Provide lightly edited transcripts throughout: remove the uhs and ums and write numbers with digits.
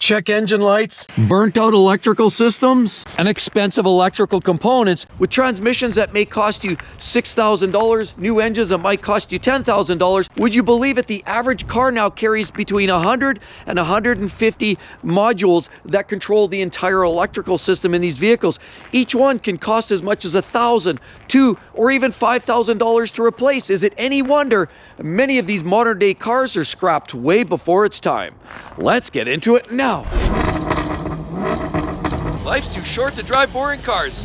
check engine lights, burnt out electrical systems, and expensive electrical components with transmissions that may cost you $6,000, new engines that might cost you $10,000. Would you believe it? The average car now carries between 100 and 150 modules that control the entire electrical system in these vehicles. Each one can cost as much as $1,000, $2,000, or even $5,000 to replace. Is it any wonder many of these modern day cars are scrapped way before it's time? Let's get into it now. Life's too short to drive boring cars.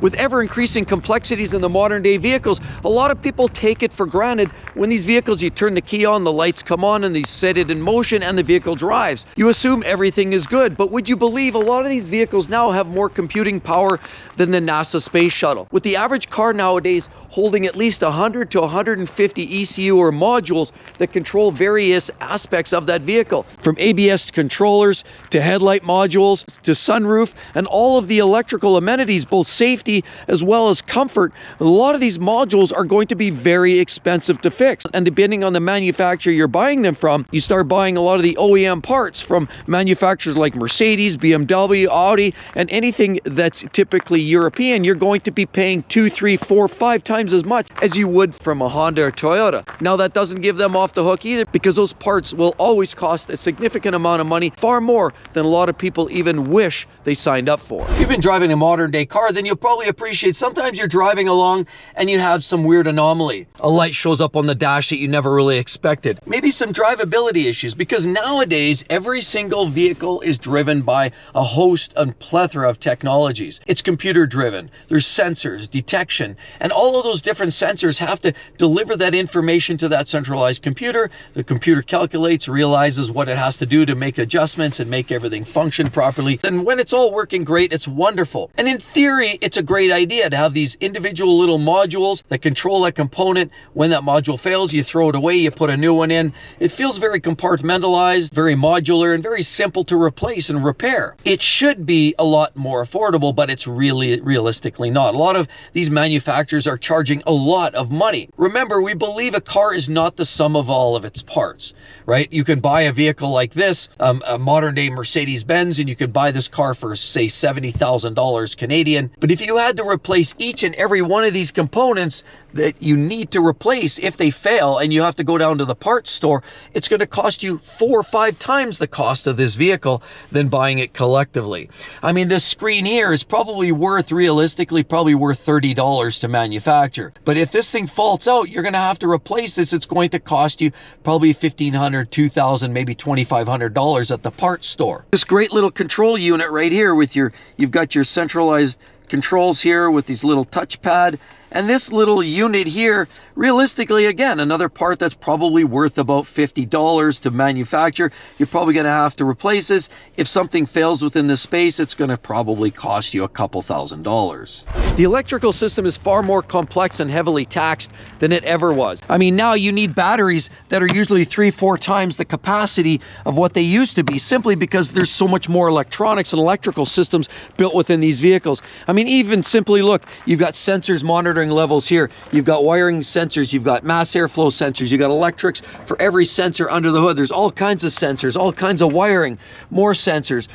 With ever-increasing complexities in the modern-day vehicles, a lot of people take it for granted when these vehicles, you turn the key on, the lights come on, and they set it in motion, and the vehicle drives. You assume everything is good, but would you believe a lot of these vehicles now have more computing power than the NASA space shuttle? With the average car nowadays holding at least 100 to 150 ECU or modules that control various aspects of that vehicle, from ABS controllers to headlight modules to sunroof and all of the electrical amenities, both safety as well as comfort. A lot of these modules are going to be very expensive to fix, and depending on the manufacturer you're buying them from, you start buying a lot of the OEM parts from manufacturers like Mercedes, BMW, Audi, and anything that's typically European. You're going to be paying 2, 3, 4, 5 times as much as you would from a Honda or Toyota. Now, that doesn't give them off the hook either, because those parts will always cost a significant amount of money, far more than a lot of people even wish they signed up for. If you've been driving a modern day car, then you'll probably appreciate sometimes you're driving along and you have some weird anomaly. A light shows up on the dash that you never really expected. Maybe some drivability issues, because nowadays every single vehicle is driven by a host and plethora of technologies. It's computer driven. There's sensors, detection, and all of those different sensors have to deliver that information to that centralized computer. The computer calculates, realizes what it has to do to make adjustments and make everything function properly. And when it's all working great, it's wonderful. And in theory, it's a great idea to have these individual little modules that control that component. When that module fails, you throw it away, you put a new one in. It feels very compartmentalized, very modular, and very simple to replace and repair. It should be a lot more affordable, but it's really realistically not. A lot of these manufacturers are charging a lot of money. Remember, we believe a car is not the sum of all of its parts, right? You can buy a vehicle like this, a modern day Mercedes-Benz, and you could buy this car for, say, $70,000 Canadian. But if you had to replace each and every one of these components that you need to replace, if they fail and you have to go down to the parts store, it's going to cost you 4 or 5 times the cost of this vehicle than buying it collectively. I mean, this screen here is probably worth, realistically, probably worth $30 to manufacture. But if this thing faults out, you're going to have to replace this. It's going to cost you probably $1,500, $2,000, maybe $2,500 at the parts store. This great little control unit right here with you've got your centralized controls here with these little touchpad. And this little unit here, realistically, again, another part that's probably worth about $50 to manufacture. You're probably going to have to replace this. If something fails within this space, it's going to probably cost you a couple $1,000s. The electrical system is far more complex and heavily taxed than it ever was. I mean, now you need batteries that are usually 3 or 4 times the capacity of what they used to be, simply because there's so much more electronics and electrical systems built within these vehicles. I mean, even simply look, you've got sensors monitoring levels here, you've got wiring sensors, you've got mass airflow sensors, you've got electrics for every sensor under the hood. There's all kinds of sensors, all kinds of wiring, more sensors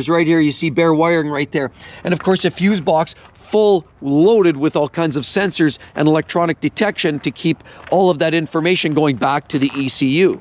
right here. You see bare wiring right there. And of course, a fuse box full loaded with all kinds of sensors and electronic detection to keep all of that information going back to the ECU.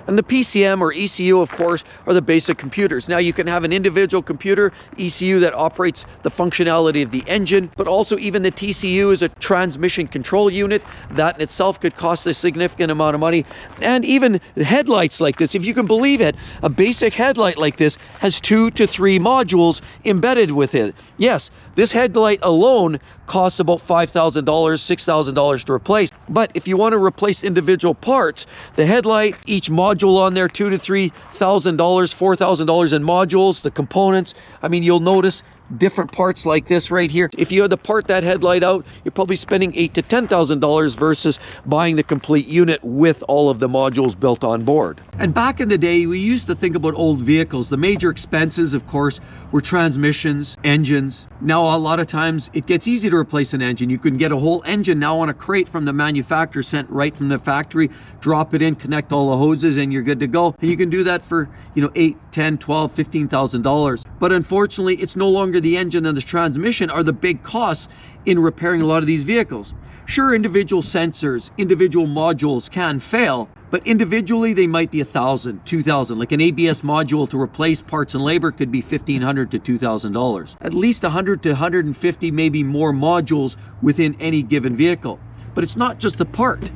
And the PCM or ECU, of course, are the basic computers. Now, you can have an individual computer, ECU, that operates the functionality of the engine, but also even the TCU is a transmission control unit. That in itself could cost a significant amount of money. And even headlights like this, if you can believe it, a basic headlight like this has 2 to 3 modules embedded with it. Yes, this headlight alone costs about $5,000, $6,000 to replace. But if you want to replace individual parts, the headlight, each module on there, $2,000 to $3,000, $4,000 in modules, the components. I mean, you'll notice different parts like this right here. If you had to part that headlight out, you're probably spending $8,000 to $10,000 versus buying the complete unit with all of the modules built on board. And back in the day, we used to think about old vehicles. The major expenses, of course, were transmissions, engines. Now, a lot of times it gets easy to replace an engine. You can get a whole engine now on a crate from the manufacturer, sent right from the factory, drop it in, connect all the hoses, and you're good to go. And you can do that for, you know, $8,000, $10,000, $12,000, $15,000. But unfortunately, it's no longer the engine and the transmission are the big costs in repairing a lot of these vehicles. Sure, individual sensors, individual modules can fail, but individually they might be $1,000, $2,000. Like an ABS module to replace parts and labor could be $1,500 to $2,000. At least 100 to 150, maybe more modules within any given vehicle. But it's not just the part.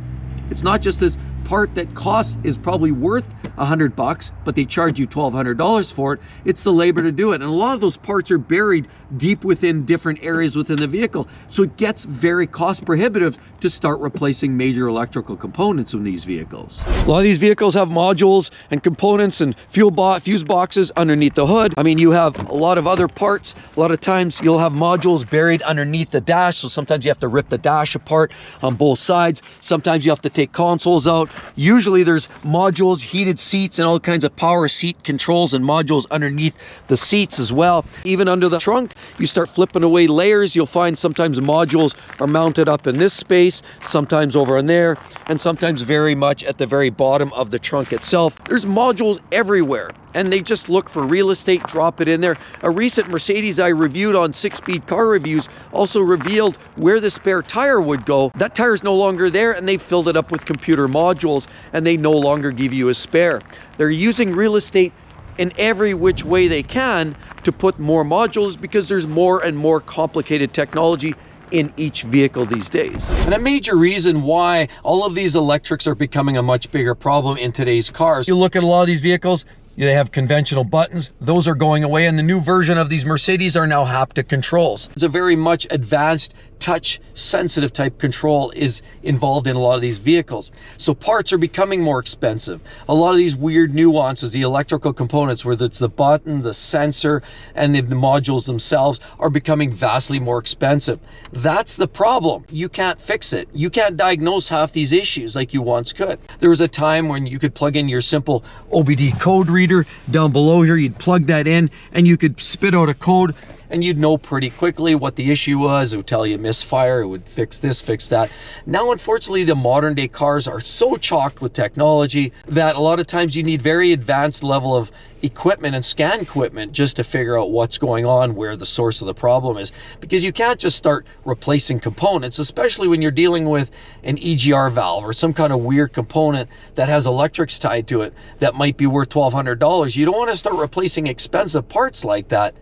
It's not just this part that cost is probably worth $100, but they charge you $1,200 for it. It's the labor to do it. And a lot of those parts are buried deep within different areas within the vehicle. So it gets very cost prohibitive to start replacing major electrical components in these vehicles. A lot of these vehicles have modules and components and fuse boxes underneath the hood. I mean, you have a lot of other parts. A lot of times you'll have modules buried underneath the dash. So sometimes you have to rip the dash apart on both sides. Sometimes you have to take consoles out. Usually there's modules, heated seats, and all kinds of power seat controls and modules underneath the seats as well. Even under the trunk, you start flipping away layers. You'll find sometimes modules are mounted up in this space, sometimes over in there, and sometimes very much at the very bottom of the trunk itself. There's modules everywhere, and they just look for real estate, drop it in there. A recent Mercedes I reviewed on 6-Speed Car Reviews also revealed where the spare tire would go. That tire is no longer there, and they filled it up with computer modules, and they no longer give you a spare. They're using real estate in every which way they can to put more modules because there's more and more complicated technology in each vehicle these days. And a major reason why all of these electrics are becoming a much bigger problem in today's cars. You look at a lot of these vehicles, they have conventional buttons. Those are going away, and the new version of these Mercedes are now haptic controls. It's a very much advanced touch sensitive type control is involved in a lot of these vehicles. So parts are becoming more expensive. A lot of these weird nuances, the electrical components, whether it's the button, the sensor, and the modules themselves, are becoming vastly more expensive. That's the problem. You can't fix it. You can't diagnose half these issues like you once could. There was a time when you could plug in your simple OBD code reader down below here. You'd plug that in and you could spit out a code, and you'd know pretty quickly what the issue was. It would tell you misfire, it would fix this, fix that. Now, unfortunately, the modern day cars are so chocked with technology that a lot of times you need very advanced level of equipment and scan equipment just to figure out what's going on, where the source of the problem is. Because you can't just start replacing components, especially when you're dealing with an EGR valve or some kind of weird component that has electrics tied to it that might be worth $1,200. You don't want to start replacing expensive parts like that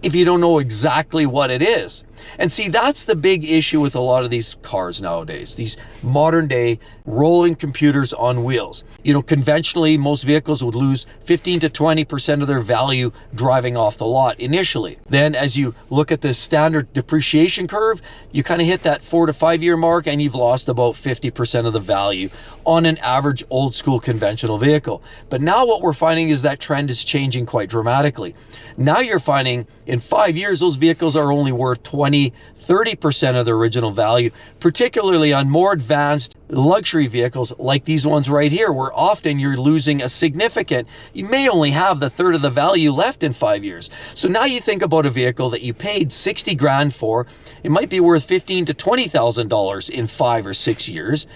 if you don't know exactly what it is. And see, that's the big issue with a lot of these cars nowadays, these modern day rolling computers on wheels. You know, conventionally, most vehicles would lose 15 to 20% of their value driving off the lot initially. Then as you look at the standard depreciation curve, you kind of hit that 4 to 5 year mark and you've lost about 50% of the value on an average old school conventional vehicle. But now what we're finding is that trend is changing quite dramatically. Now you're finding in 5 years, those vehicles are only worth 20–30% of their original value, particularly on more advanced luxury vehicles like these ones right here, where often you're losing a significant, you may only have the third of the value left in 5 years. So now you think about a vehicle that you paid 60 grand for, it might be worth $15,000 to $20,000 in 5 or 6 years.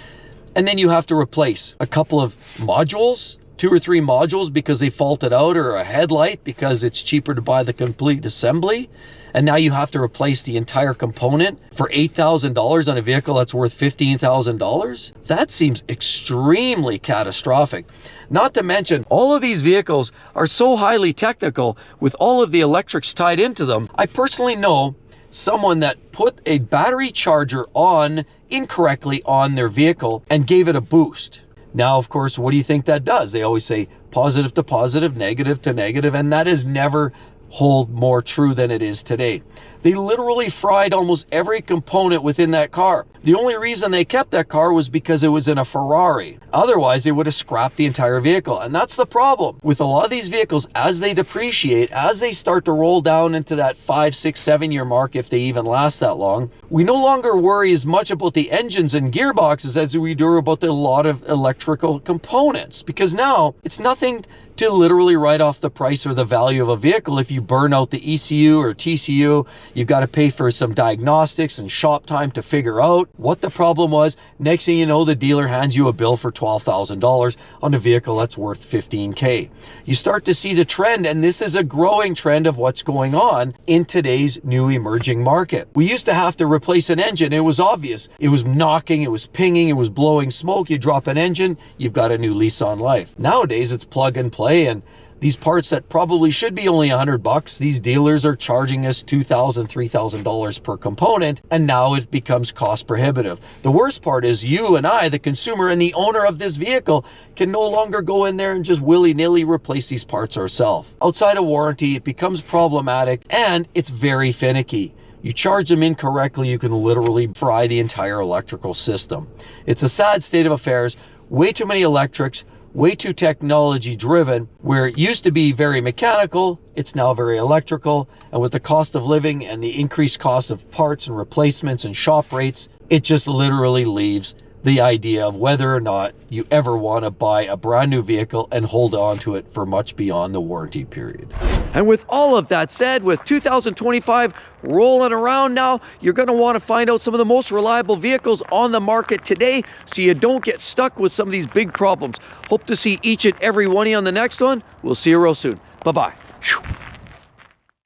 And then you have to replace a couple of modules, 2 or 3 modules because they faulted out, or a headlight because it's cheaper to buy the complete assembly. And now you have to replace the entire component for $8,000 on a vehicle that's worth $15,000. That seems extremely catastrophic. Not to mention, all of these vehicles are so highly technical with all of the electrics tied into them. I personally know someone that put a battery charger on incorrectly on their vehicle and gave it a boost. Now, of course, what do you think that does? They always say positive to positive, negative to negative, and that is never hold more true than it is today. They literally fried almost every component within that car. The only reason they kept that car was because it was in a Ferrari. Otherwise, they would have scrapped the entire vehicle. And that's the problem with a lot of these vehicles. As they depreciate, as they start to roll down into that 5, 6, 7 year mark, if they even last that long, we no longer worry as much about the engines and gearboxes as we do about a lot of electrical components, because now it's nothing to literally write off the price or the value of a vehicle. If you burn out the ECU or TCU, you've got to pay for some diagnostics and shop time to figure out what the problem was. Next thing you know, the dealer hands you a bill for $12,000 on a vehicle that's worth $15K. You start to see the trend, and this is a growing trend of what's going on in today's new emerging market. We used to have to replace an engine. It was obvious. It was knocking, it was pinging, it was blowing smoke. You drop an engine, you've got a new lease on life. Nowadays, it's plug and play. And these parts that probably should be only $100, these dealers are charging us $2,000, $3,000 per component, and now it becomes cost prohibitive. The worst part is you and I, the consumer and the owner of this vehicle, can no longer go in there and just willy-nilly replace these parts ourselves. Outside of warranty, it becomes problematic, and it's very finicky. You charge them incorrectly, you can literally fry the entire electrical system. It's a sad state of affairs. Way too many electrics, way too technology driven. Where it used to be very mechanical, it's now very electrical. And with the cost of living and the increased cost of parts and replacements and shop rates, it just literally leaves the idea of whether or not you ever want to buy a brand new vehicle and hold on to it for much beyond the warranty period. And with all of that said, with 2025 rolling around now, you're going to want to find out some of the most reliable vehicles on the market today so you don't get stuck with some of these big problems. Hope to see each and every one of you on the next one. We'll see you real soon. Bye-bye.